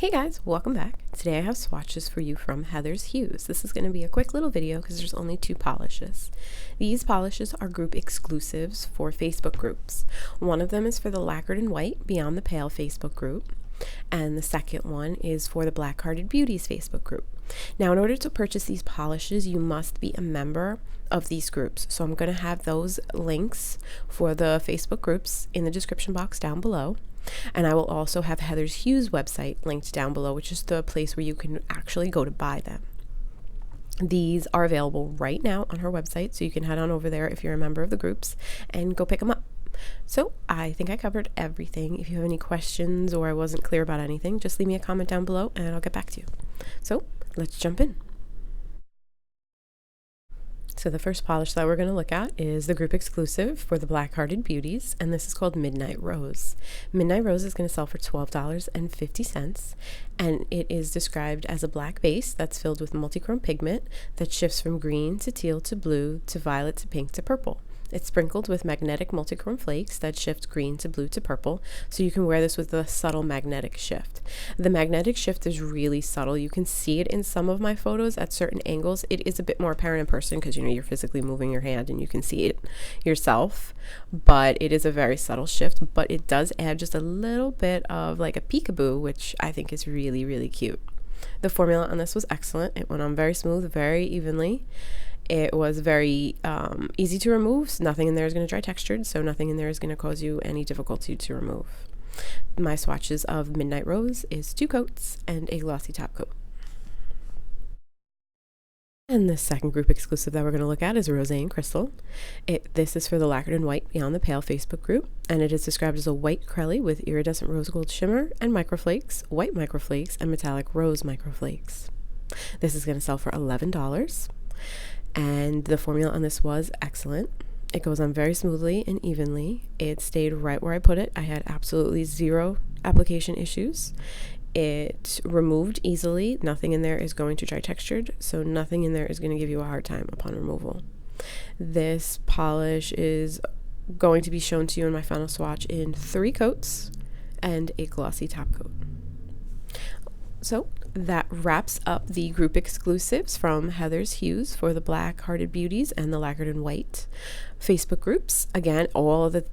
Hey guys, welcome back. Today I have swatches for you from Heather's Hues. This is going to be a quick little video because there's only 2 polishes. These polishes are group exclusives for Facebook groups. One of them is for the Lacquered in White Beyond the Pale Facebook group, and the second one is for the Black Hearted Beauties Facebook group. Now, in order to purchase these polishes, you must be a member of these groups. So I'm going to have those links for the Facebook groups in the description box down below. And I will also have Heather's Hues website linked down below, which is the place where you can actually go to buy them. These are available right now on her website, so you can head on over there if you're a member of the groups and go pick them up. So I think I covered everything. If you have any questions or I wasn't clear about anything, just leave me a comment down below and I'll get back to you. So let's jump in. So the first polish that we're going to look at is the group exclusive for the Black Hearted Beauties, and this is called Midnight Rose. Midnight Rose is going to sell for $12.50, and it is described as a black base that's filled with multichrome pigment that shifts from green to teal to blue to violet to pink to purple. It's sprinkled with magnetic multichrome flakes that shift green to blue to purple, so you can wear this with a subtle magnetic shift. The magnetic shift is really subtle. You can see it in some of my photos at certain angles. It is a bit more apparent in person because you're physically moving your hand and you can see it yourself, but it is a very subtle shift, but it does add just a little bit of like a peekaboo, which I think is really, really cute. The formula on this was excellent. It went on very smooth, very evenly. It was very easy to remove. So nothing in there is going to dry textured, so nothing in there is going to cause you any difficulty to remove. My swatches of Midnight Rose is 2 coats and a glossy top coat. And the second group exclusive that we're going to look at is Rosé and Crystal. This is for the Lacquered in White Beyond the Pale Facebook group, and it is described as a white crelly with iridescent rose gold shimmer and microflakes, white microflakes, and metallic rose microflakes. This is going to sell for $11. And the formula on this was excellent. It goes on very smoothly and evenly. It stayed right where I put it. I had absolutely 0 application issues. It removed easily. Nothing in there is going to dry textured, so nothing in there is going to give you a hard time upon removal. This polish is going to be shown to you in my final swatch in 3 coats and a glossy top coat. So that wraps up the group exclusives from Heather's Hues for the Black Hearted Beauties and the Lacquered in White Facebook groups. Again, all the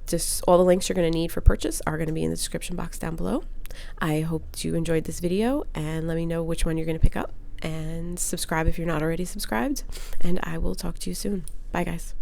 links you're going to need for purchase are going to be in the description box down below. I hope you enjoyed this video, and let me know which one you're going to pick up, and subscribe if you're not already subscribed, and I will talk to you soon. Bye guys.